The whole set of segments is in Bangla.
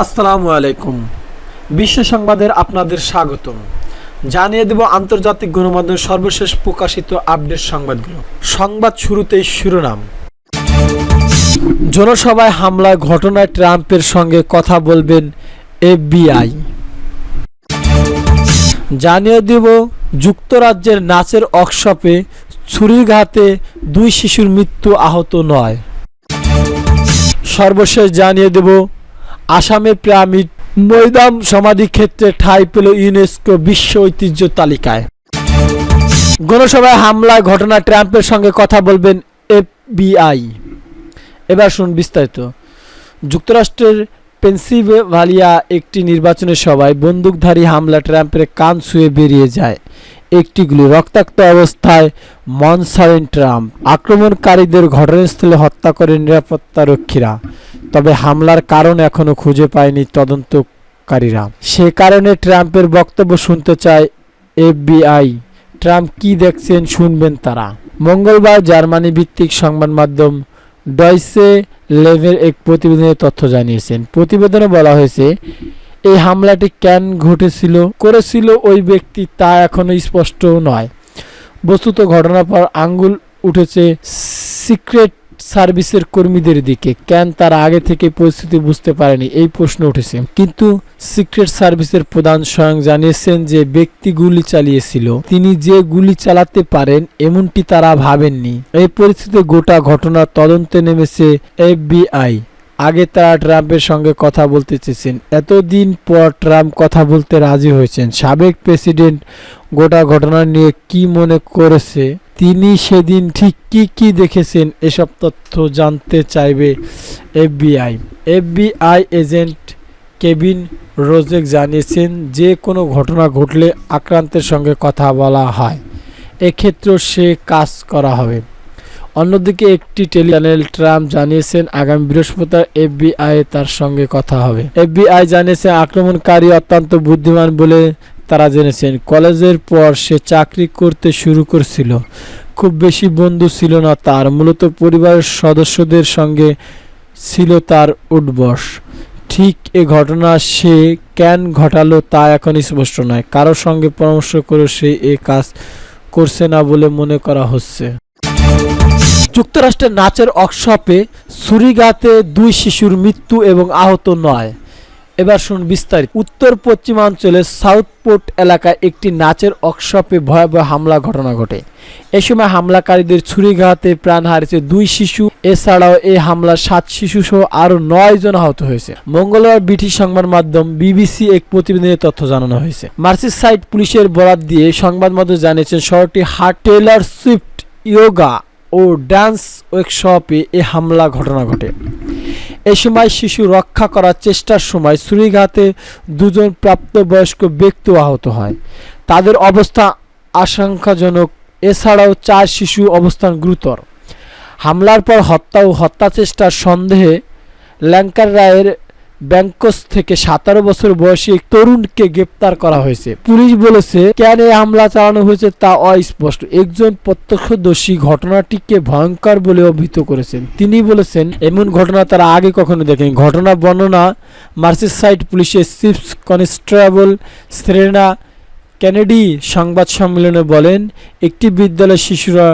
আসসালামু আলাইকুম। বিশ্ব সংবাদের আপনাদের স্বাগতম। জানিয়ে দেব আন্তর্জাতিক গণমাধ্যমের সর্বশেষ প্রকাশিত আপডেট সংবাদগুলো। সংবাদ শুরুতেই শিরোনাম। জনসভায় হামলার ঘটনায় ট্রাম্পের সঙ্গে কথা বলবেন এফবিআই। জানিয়ে দেব যুক্তরাজ্যের নাচের ওয়ার্কশপে ছুরিঘাতে 2 শিশুর মৃত্যু, আহত 9। সর্বশেষ জানিয়ে দেব আসামের পিরামিড মৈদাম সমাধিক্ষেত্রে ঠাঁই পেল ইউনেস্কো বিশ্ব ঐতিহ্য তালিকায়। গণসভায় হামলার ঘটনা ট্রাম্পের সঙ্গে কথা বলবেন এফবিআই। এবার শুন বিস্তারিত। যুক্তরাষ্ট্রের পেনসিলভানিয়া একটি নির্বাচনী সভায় বন্দুকধারী হামলা ট্রাম্পের কান ছুঁয়ে বেরিয়ে যায় একটি গুলি। রক্তাক্ত অবস্থায় মঞ্চ ছাড়েন ট্রাম্প। আক্রমণকারীদের ঘটনাস্থলে হত্যা করে নিরাপত্তারক্ষীরা, তবে হামলার কারণ এখনো খুঁজে পায়নি তদন্তকারীরা। সে কারণে ট্রাম্পের বক্তব্য শুনতে চায় এফবিআই। ট্রাম্প কি দেখছেন শুনবেন তারা। মঙ্গলবার জার্মানি ভিত্তিক সংবাদ মাধ্যম ডয়চে লেভের এক প্রতিবেদনে তথ্য জানিয়েছেন। প্রতিবেদনে বলা হয়েছে, এই হামলাটি কেন করেছিল ওই ব্যক্তি তা এখনো স্পষ্ট নয়। বস্তুত ঘটনার পর আঙ্গুল উঠেছে সিক্রেট সার্ভিসের কর্মীদের দিকে। কেন তারা আগে থেকে পরিস্থিতি বুঝতে পারেনি, এই প্রশ্ন উঠেছে। কিন্তু সিক্রেট সার্ভিসের প্রধান স্বয়ং জানিয়েছেন যে ব্যক্তি গুলি চালিয়েছিল তিনি যে গুলি চালাতে পারেন এমনটি তারা ভাবেননি। এই পরিস্থিতিতে গোটা ঘটনার তদন্তে নেমেছে এফবিআই। আগে তারা ট্রাম্পের সঙ্গে কথা বলতে চেয়েছেন, এতদিন পর ট্রাম্প কথা বলতে রাজি হয়েছেন। সাবেক প্রেসিডেন্ট গোটা ঘটনা নিয়ে কি মনে করেছে, তিনি সেদিন ঠিক কি দেখেছেন, এসব তথ্য জানতে চাইবে এফবিআই। এফবিআই এজেন্ট কেভিন রোজেক জানিয়েছেন, যে কোনো ঘটনা ঘটলে আক্রান্তের সঙ্গে কথা বলা হয়, এক্ষেত্রেও সে কাজ করা হবে। অন্যদিকে একটি টেলিচ্যানেল ট্রাম্প জানিয়েছেন আগামী বৃহস্পতিবার এফবিআই তার সঙ্গে কথা হবে। এফবিআই জানিয়েছে আক্রমণকারী অত্যন্ত বুদ্ধিমান বলে তারা জেনেছেন। কলেজের পর সে চাকরি করতে শুরু করেছিল। খুব বেশি বন্ধু ছিল না তার, মূলত পরিবারের সদস্যদের সঙ্গে ছিল তার উঠবস। ঠিক এ ঘটনা সে কেন ঘটালো তা এখন স্পষ্ট নয়। কারোর সঙ্গে পরামর্শ করে সে এ কাজ করছে না বলে মনে করা হচ্ছে। যুক্তরাষ্ট্রের নাচের ওয়ার্কশপে ছুরিঘাতে 2 শিশুর মৃত্যু এবং আহত 9। এবার শুন বিস্তারিত। উত্তর পশ্চিমাঞ্চলের সাউথপোর্ট এলাকায় একটি নাচের ওয়ার্কশপে ভয়াবহ হামলা ঘটনা ঘটে। এ সময় হামলাকারীদের ছুরিঘাতে প্রাণ হারিয়েছে 2 শিশু। এছাড়াও এই হামলায় 7 শিশু সহ আরও 9 জন আহত হয়েছে। মঙ্গলবার ব্রিটিশ সংবাদ মাধ্যম বিবিসি এক প্রতিবেদনে তথ্য জানানো হয়েছে। মার্সিসাইড পুলিশের বরাত দিয়ে সংবাদ মাধ্যম জানিয়েছেন, শহরটি হার্ট টেইলর সুইফট ইয়োগা ও ডান্স ওয়ার্কশপে এ হামলা ঘটনা ঘটে। এ সময় শিশু রক্ষা করার চেষ্টার সময় ছুরিঘাতে 2 জন প্রাপ্তবয়স্ক ব্যক্তি আহত হয়। তাদের অবস্থা আশঙ্কাজনক। এছাড়াও 4 শিশু অবস্থান গুরুতর। হামলার পর হত্যা ও হত্যাচেষ্টার সন্দেহে ল্যাঙ্কাশায়ারের ব্যাংকস থেকে 17 বছর বয়সী এক তরুণকে গ্রেপ্তার করা হয়েছে। পুলিশ বলেছে, কেন এই হামলা চালানো হয়েছে তা অস্পষ্ট। একজন প্রত্যক্ষদর্শী ঘটনাটিকে ভয়ঙ্কর বলে অভিহিত করেছেন। তিনি বলেছেন, এমন ঘটনা তারা আগে কখনো দেখেনি। ঘটনা বর্ণনা মার্সিসাইড পুলিশের চিফ কনস্টেবল সেরেনা কেনেডি সংবাদ সম্মেলনে বলেন, একটি বিদ্যালয়ের শিশুরা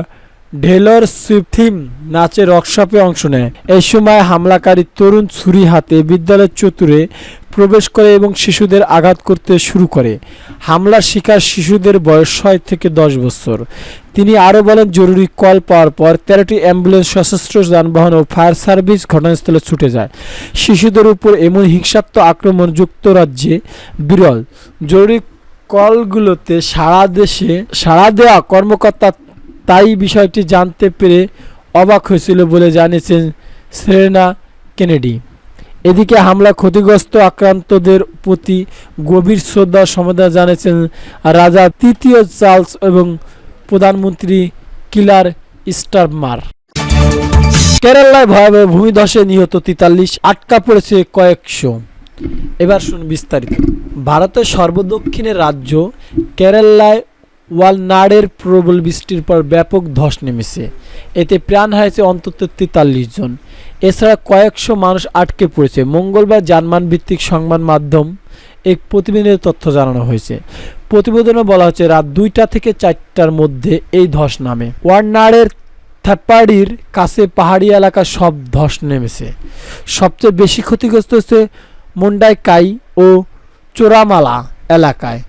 টেইলর সুইফট থিম নাচের ওয়ার্কশপে অংশ নেয়। এই সময় হামলাকারী তরুণ ছুরি হাতে বিদ্যালয়ের চত্বরে প্রবেশ করে এবং শিশুদের আঘাত করতে শুরু করে। হামলার শিকার শিশুদের বয়স 6 থেকে 10 বছর। তিনি আরও বলেন, জরুরি কল পাওয়ার পর 13টি অ্যাম্বুলেন্স, সশস্ত্র যানবাহন ও ফায়ার সার্ভিস ঘটনাস্থলে ছুটে যায়। শিশুদের উপর এমন হিংসাত্মক আক্রমণ যুক্তরাজ্যে বিরল। জরুরি কলগুলোতে সাড়া দেওয়া কর্মকর্তা তাই বিষয়টি জানতে পেরে অবাক হয়েছিল বলে জানিয়েছেন সেরেনা কেনেডি। এদিকে হামলা ক্ষতিগ্রস্ত আক্রান্তদের প্রতি গভীর শ্রদ্ধা সমবেদনা জানিয়েছেন রাজা 3য় চার্লস এবং প্রধানমন্ত্রী কিলার স্টারমার। কেরালায় ভয়াবহ ভূমিধসে নিহত 43, আটকা পড়েছে কয়েকশো। এবার শুন বিস্তারিত। ভারতের সর্বদক্ষিণের রাজ্য কেরালায় ওয়ালনাড়ের প্রবল বৃষ্টির পর ব্যাপক ধস নেমেছে। এতে প্রাণ হারিয়েছে অন্তত 43 জন। এছাড়া কয়েকশো মানুষ আটকে পড়েছে। মঙ্গলবার জার্মান ভিত্তিক সংবাদ মাধ্যম এক প্রতিবেদনের তথ্য জানানো হয়েছে। প্রতিবেদনে বলা হচ্ছে রাত 2টা থেকে 4টার মধ্যে এই ধস নামে। ওয়ালনাড়ের থাপ্পাড়ির কাছে পাহাড়ি এলাকা সব ধস নেমেছে। সবচেয়ে বেশি ক্ষতিগ্রস্ত হচ্ছে মুন্ডাইকাই ও চোরামালা এলাকায়।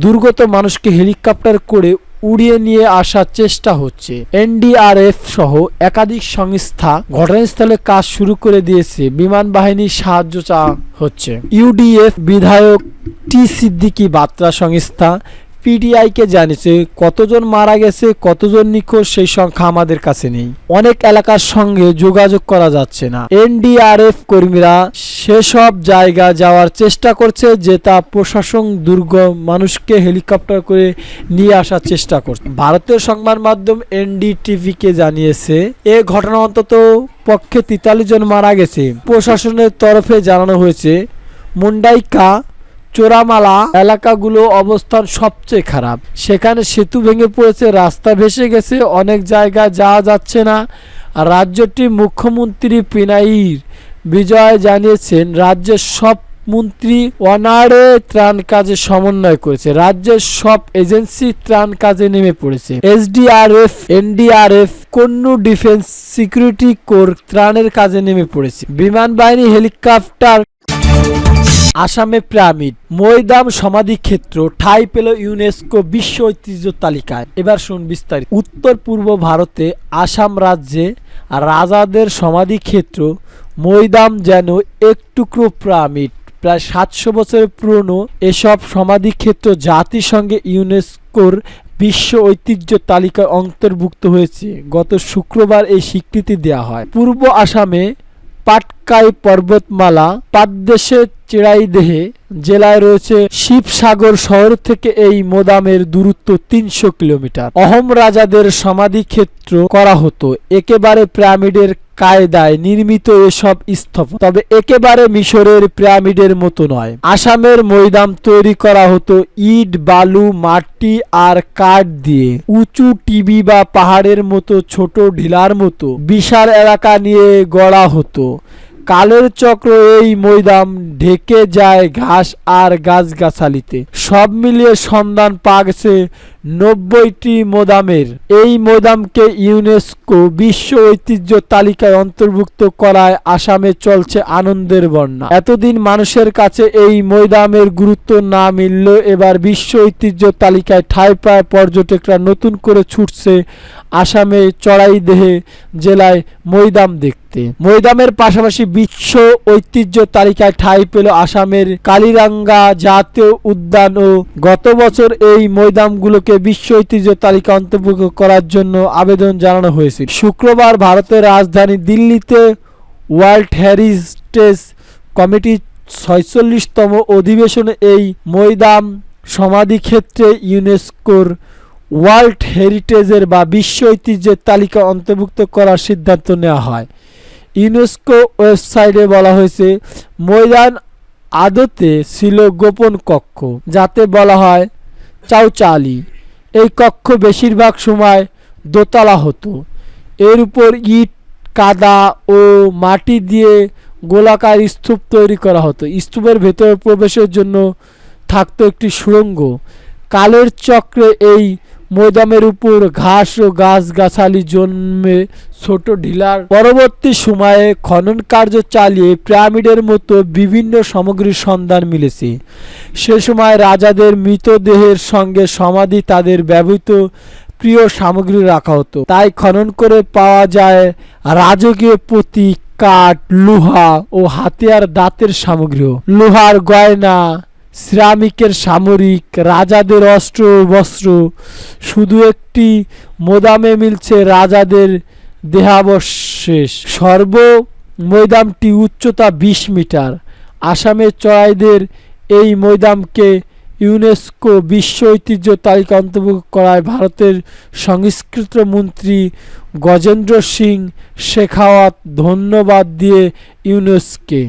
দুর্গত মানুষকে হেলিকপ্টার করে উড়িয়ে নিয়ে আসার চেষ্টা হচ্ছে। এনডিআরএফ সহ একাধিক সংস্থা ঘটনাস্থলে কাজ শুরু করে দিয়েছে। বিমান বাহিনীর সাহায্য চাওয়া হচ্ছে। ইউডিএফ বিধায়ক টি সিদ্দিকী বার্তা সংস্থা পিটিআইকে জানিয়েছে কতজন মারা গেছে, কতজন নিখোঁজ সেই সংখ্যা আমাদের কাছে নেই। অনেক এলাকার সঙ্গে যোগাযোগ করা যাচ্ছে না। এনডিআরএফ কর্মীরা সেসব জায়গা যাওয়ার চেষ্টা করছে যে তা প্রশাসন দুর্গম মানুষকে হেলিকপ্টার করে নিয়ে আসার চেষ্টা করছে। ভারতীয় সংবাদ মাধ্যম এনডিটিভিকে জানিয়েছে এ ঘটনা অন্তত পক্ষে 43 জন মারা গেছে। প্রশাসনের তরফে জানানো হয়েছে মুন্ডাইকা চোরামালা এলাকাগুলো অবস্থান সবচেয়ে খারাপ। সেখানে সেতু ভেঙে পড়েছে, রাস্তা ভেসে গেছে, অনেক জায়গায় যাওয়া যাচ্ছে না। রাজ্যটির মুখ্যমন্ত্রী পিনারাই বিজয়ন জানিয়েছেন রাজ্যের সব মন্ত্রী ওয়ালনাড়ে ত্রাণ কাজে সমন্বয় করেছে। রাজ্যের সব এজেন্সি ত্রাণ কাজে নেমে পড়েছে। SDRF, NDRF, Kannur defence security corps ত্রাণের কাজে নেমে পড়েছে। বিমান বাহিনী, হেলিকপ্টার। আসামে পিরামিড, মৈদাম সমাধিক্ষেত্র ঠাঁই পেল ইউনেস্কো বিশ্ব ঐতিহ্য তালিকায়। এবার শুন বিস্তারিত। উত্তর পূর্ব ভারতে আসাম রাজ্যে রাজাদের সমাধিক্ষেত্র মৈদাম যেন এক টুকরো পিরামিড। প্রায় 700 বছরের পুরনো এসব সমাধিক্ষেত্র জাতিসংঘে ইউনেস্কোর বিশ্ব ঐতিহ্য তালিকায় অন্তর্ভুক্ত হয়েছে। গত শুক্রবার এই স্বীকৃতি দেওয়া হয়। পূর্ব আসামে পাটকাই পর্বতমালা পাদদেশে চিরাইদেহে জেলায় রয়েছে। শিবসাগর শহর থেকে এই মোদামের দূরত্ব 300 কিলোমিটার। অহোম রাজাদের সমাধিক্ষেত্র করা হতো একেবারে পিরামিডের কায়দায় নির্মিত এসব স্থপনা, তবে একেবারে মিশরের পিরামিডের মতো নয়। আসামের মৈদাম তৈরি করা হতো ইট, বালু, মাটি আর কাঠ দিয়ে। উঁচু টিবি বা পাহাড়ের মতো ছোট ঢিলার মতো বিশাল এলাকা নিয়ে গড়া হতো। কালের চক্র এই মৈদাম ঢেকে যায় ঘাস আর গাছগাছালিতে। সব মিলিয়ে সন্ধান পাওয়া গেছে 90টি মোদামের। এই মোদামকে ইউনেস্কো বিশ্ব ঐতিহ্য তালিকায় অন্তর্ভুক্ত করায় আসামে চলছে আনন্দের বন্যা। এতদিন মানুষের কাছে এই মৈদামের গুরুত্ব না মিললেও এবার বিশ্ব ঐতিহ্য তালিকায় ঠাঁই পায় পর্যটকরা নতুন করে ছুটছে আসামে চড়াইদেহে জেলায় মৈদাম দেখতে। মৈদামের পাশাপাশি বিশ্ব ঐতিহ্য তালিকায় ঠাঁই পেল আসামের কালিরাঙ্গা জাতীয় উদ্যান ও গত বছর এই মৈদামগুলোকে বিশ্ব ঐতিহ্য তালিকা অন্তর্ভুক্ত করার জন্য আবেদন জানানো হয়েছিল। শুক্রবার ভারতের রাজধানী দিল্লিতে ওয়ার্ল্ড হেরিটেজ কমিটির 46তম অধিবেশনে এই মৈদাম সমাধিক্ষেত্রে ইউনেস্কোর ওয়ার্ল্ড হেরিটেজের বা বিশ্ব ঐতিহ্যের তালিকা অন্তর্ভুক্ত করার সিদ্ধান্ত নেওয়া হয়। ইউনেস্কো ওয়েবসাইটে বলা হয়েছে মৈদান আদতে ছিল গোপন কক্ষ, যাতে বলা হয় চাউচালি। এই কক্ষ বেশিরভাগ সময় দোতলা হতো। এর উপর ইট, কাদা ও মাটি দিয়ে গোলাকার স্তূপ তৈরি করা হতো। স্তূপের ভেতরে প্রবেশের জন্য থাকতো একটি সুড়ঙ্গ। কালের চক্রে এই মৈদামের উপর ঘাস ও গাছগাছালি জন্মে ছোট ঢিলার। পরবর্তী সময়ে খনন কার্য চালিয়ে পিরামিডের মতো বিভিন্ন সামগ্রীর সন্ধান মিলেছে। সে সময় রাজাদের মৃতদেহের সঙ্গে সমাধি, তাদের ব্যবহৃত প্রিয় সামগ্রী রাখা হতো। তাই খনন করে পাওয়া যায় রাজকীয় প্রতীক, কাঠ, লোহা ও হাতিয়ার, দাঁতের সামগ্রীও, লোহার গয়না, সিরামিকের সামরিক, রাজাদের অস্ত্র বস্ত্র। শুধু একটি মোদামে মিলছে রাজাদের দেহাবশেষ। মৈদামটি উচ্চতা 20 মিটার। আসামের চড়াইদের এই মৈদামকে ইউনেস্কো বিশ্ব ঐতিহ্য তালিকা অন্তর্ভুক্ত করায় ভারতের সংস্কৃতি মন্ত্রী গজেন্দ্র সিং শেখাওয়াত ধন্যবাদ দিয়ে ইউনেস্কোকে।